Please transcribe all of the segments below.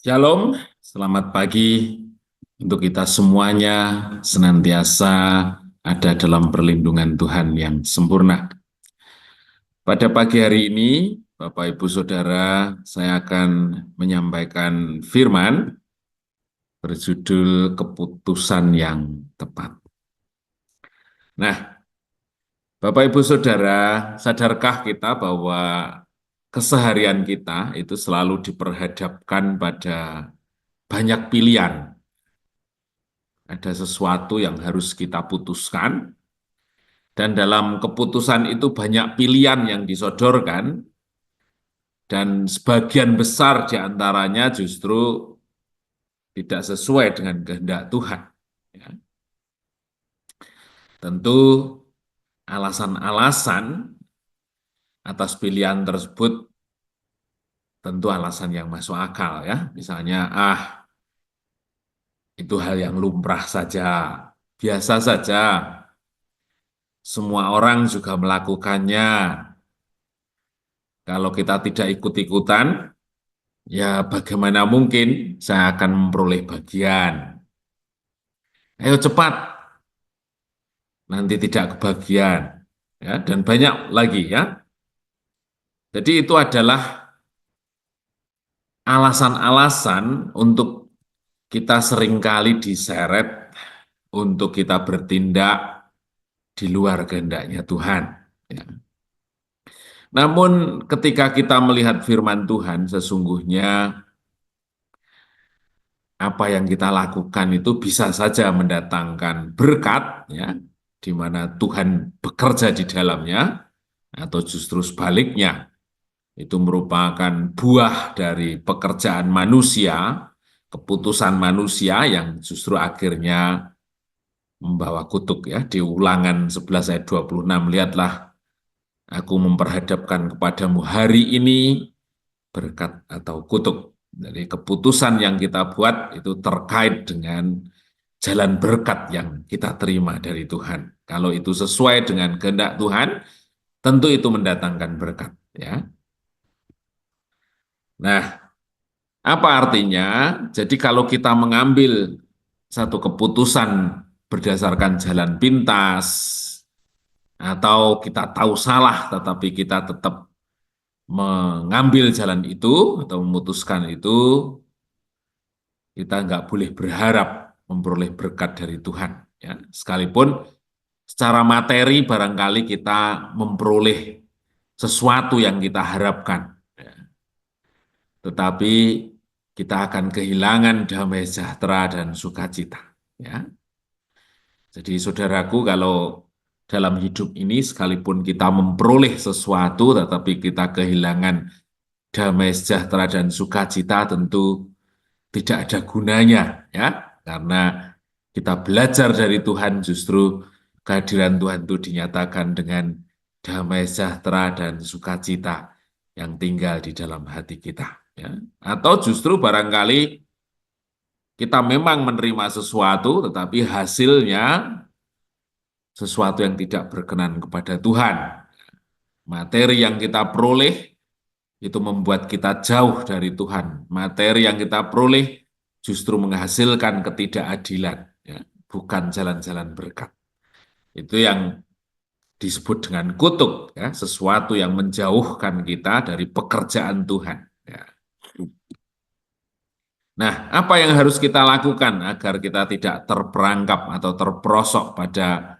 Shalom, selamat pagi untuk kita semuanya senantiasa ada dalam perlindungan Tuhan yang sempurna. Pada pagi hari ini, Bapak Ibu Saudara, saya akan menyampaikan firman berjudul Keputusan yang Tepat. Nah, Bapak Ibu Saudara, sadarkah kita bahwa keseharian kita itu selalu diperhadapkan pada banyak pilihan? Ada sesuatu yang harus kita putuskan, dan dalam keputusan itu banyak pilihan yang disodorkan, dan sebagian besar diantaranya justru tidak sesuai dengan kehendak Tuhan. Ya. Tentu alasan-alasan atas pilihan tersebut tentu alasan yang masuk akal ya. Misalnya, itu hal yang lumrah saja, biasa saja, semua orang juga melakukannya. Kalau kita tidak ikut-ikutan, ya bagaimana mungkin saya akan memperoleh bagian. Ayo cepat, nanti tidak kebagian. Ya, dan banyak lagi ya. Jadi itu adalah alasan-alasan untuk kita seringkali diseret untuk kita bertindak di luar kehendaknya Tuhan. Ya. Namun ketika kita melihat firman Tuhan, sesungguhnya apa yang kita lakukan itu bisa saja mendatangkan berkat, ya, di mana Tuhan bekerja di dalamnya, atau justru sebaliknya, itu merupakan buah dari pekerjaan manusia, keputusan manusia yang justru akhirnya membawa kutuk. Ya, di Ulangan 11 ayat 26, lihatlah, aku memperhadapkan kepadamu hari ini berkat atau kutuk. Jadi keputusan yang kita buat itu terkait dengan jalan berkat yang kita terima dari Tuhan. Kalau itu sesuai dengan kehendak Tuhan, tentu itu mendatangkan berkat. Ya. Nah, apa artinya? Jadi kalau kita mengambil satu keputusan berdasarkan jalan pintas, atau kita tahu salah tetapi kita tetap mengambil jalan itu atau memutuskan itu, kita nggak boleh berharap memperoleh berkat dari Tuhan. Ya. Sekalipun secara materi barangkali kita memperoleh sesuatu yang kita harapkan, ya. Tetapi kita akan kehilangan damai sejahtera dan sukacita. Ya. Jadi saudaraku, kalau dalam hidup ini sekalipun kita memperoleh sesuatu tetapi kita kehilangan damai sejahtera dan sukacita, tentu tidak ada gunanya, ya, karena kita belajar dari Tuhan, justru kehadiran Tuhan itu dinyatakan dengan damai sejahtera dan sukacita yang tinggal di dalam hati kita, ya. Atau justru barangkali kita memang menerima sesuatu tetapi hasilnya sesuatu yang tidak berkenan kepada Tuhan. Materi yang kita peroleh itu membuat kita jauh dari Tuhan. Materi yang kita peroleh justru menghasilkan ketidakadilan, ya, bukan jalan-jalan berkat. Itu yang disebut dengan kutuk, ya, sesuatu yang menjauhkan kita dari pekerjaan Tuhan. Ya. Nah, apa yang harus kita lakukan agar kita tidak terperangkap atau terperosok pada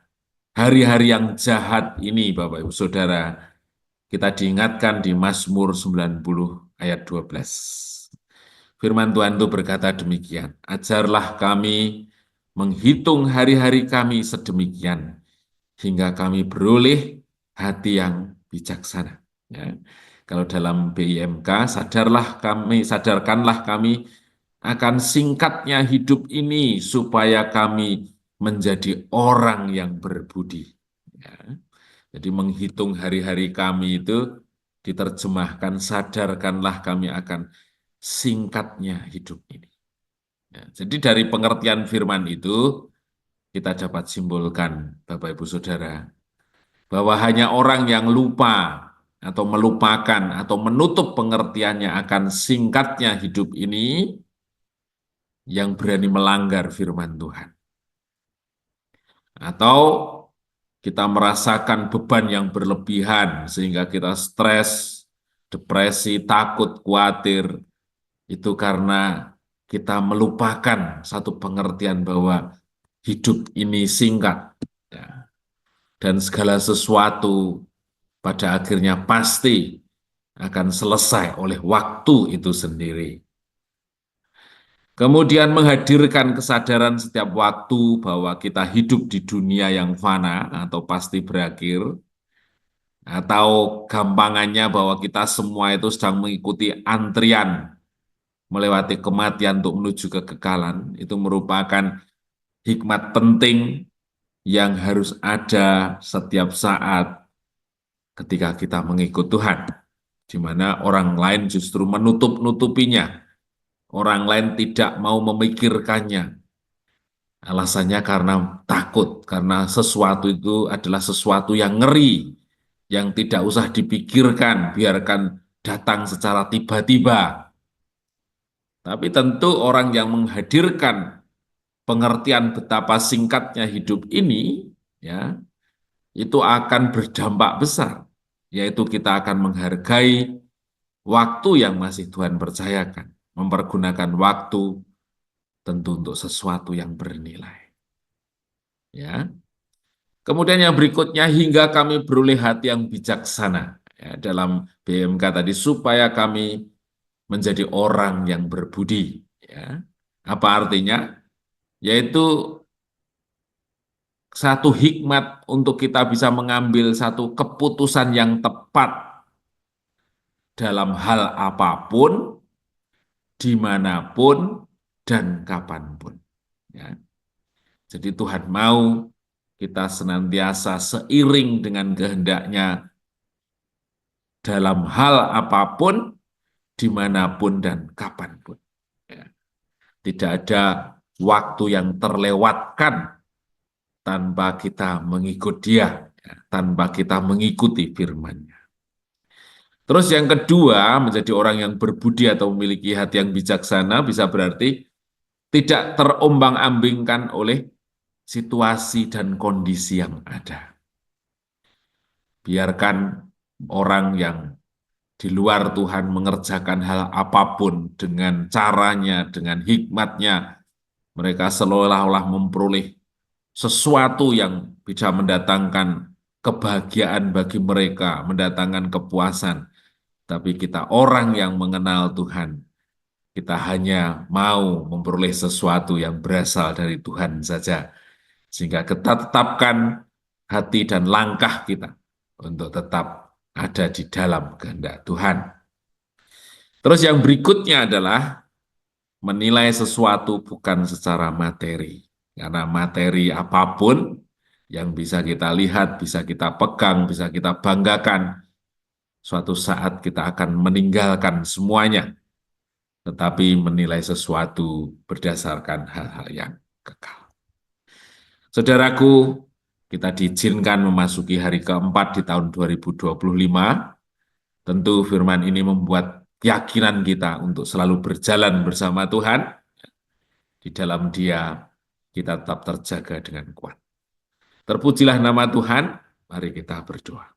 hari-hari yang jahat ini, Bapak Ibu Saudara? Kita diingatkan di Mazmur 90 ayat 12. Firman Tuhan itu berkata demikian, ajarlah kami menghitung hari-hari kami sedemikian, hingga kami beroleh hati yang bijaksana. Ya. Kalau dalam BIMK, sadarkanlah kami akan singkatnya hidup ini, supaya kami menjadi orang yang berbudi. Ya. Jadi menghitung hari-hari kami itu diterjemahkan, sadarkanlah kami akan singkatnya hidup ini. Ya, jadi dari pengertian firman itu, kita dapat simpulkan, Bapak Ibu Saudara, bahwa hanya orang yang lupa atau melupakan atau menutup pengertiannya akan singkatnya hidup ini, yang berani melanggar firman Tuhan. Atau kita merasakan beban yang berlebihan sehingga kita stres, depresi, takut, khawatir. Itu karena kita melupakan satu pengertian bahwa hidup ini singkat, ya, dan segala sesuatu pada akhirnya pasti akan selesai oleh waktu itu sendiri. Kemudian menghadirkan kesadaran setiap waktu bahwa kita hidup di dunia yang fana atau pasti berakhir, atau gampangannya bahwa kita semua itu sedang mengikuti antrian melewati kematian untuk menuju kekekalan, itu merupakan hikmat penting yang harus ada setiap saat ketika kita mengikut Tuhan, di mana orang lain justru menutup-nutupinya, orang lain tidak mau memikirkannya. Alasannya karena takut, karena sesuatu itu adalah sesuatu yang ngeri, yang tidak usah dipikirkan, biarkan datang secara tiba-tiba. Tapi tentu orang yang menghadirkan pengertian betapa singkatnya hidup ini, ya, itu akan berdampak besar, yaitu kita akan menghargai waktu yang masih Tuhan percayakan, mempergunakan waktu tentu untuk sesuatu yang bernilai. Ya. Kemudian yang berikutnya, hingga kami beroleh hati yang bijaksana. Ya, dalam BMK tadi, supaya kami menjadi orang yang berbudi. Ya. Apa artinya? Yaitu satu hikmat untuk kita bisa mengambil satu keputusan yang tepat dalam hal apapun, dimanapun, dan kapanpun. Ya. Jadi Tuhan mau kita senantiasa seiring dengan kehendaknya dalam hal apapun, dimanapun, dan kapanpun. Ya. Tidak ada waktu yang terlewatkan tanpa kita mengikut Dia, ya, tanpa kita mengikuti firman-Nya. Terus yang kedua, menjadi orang yang berbudi atau memiliki hati yang bijaksana bisa berarti tidak terombang-ambingkan oleh situasi dan kondisi yang ada. Biarkan orang yang di luar Tuhan mengerjakan hal apapun dengan caranya, dengan hikmatnya, mereka seolah-olah memperoleh sesuatu yang bisa mendatangkan kebahagiaan bagi mereka, mendatangkan kepuasan. Tapi kita orang yang mengenal Tuhan, kita hanya mau memperoleh sesuatu yang berasal dari Tuhan saja. Sehingga kita tetapkan hati dan langkah kita untuk tetap ada di dalam kehendak Tuhan. Terus yang berikutnya adalah menilai sesuatu bukan secara materi. Karena materi apapun yang bisa kita lihat, bisa kita pegang, bisa kita banggakan, suatu saat kita akan meninggalkan semuanya, tetapi menilai sesuatu berdasarkan hal-hal yang kekal. Saudaraku, kita diizinkan memasuki hari keempat di tahun 2025. Tentu firman ini membuat keyakinan kita untuk selalu berjalan bersama Tuhan. Di dalam Dia kita tetap terjaga dengan kuat. Terpujilah nama Tuhan, mari kita berdoa.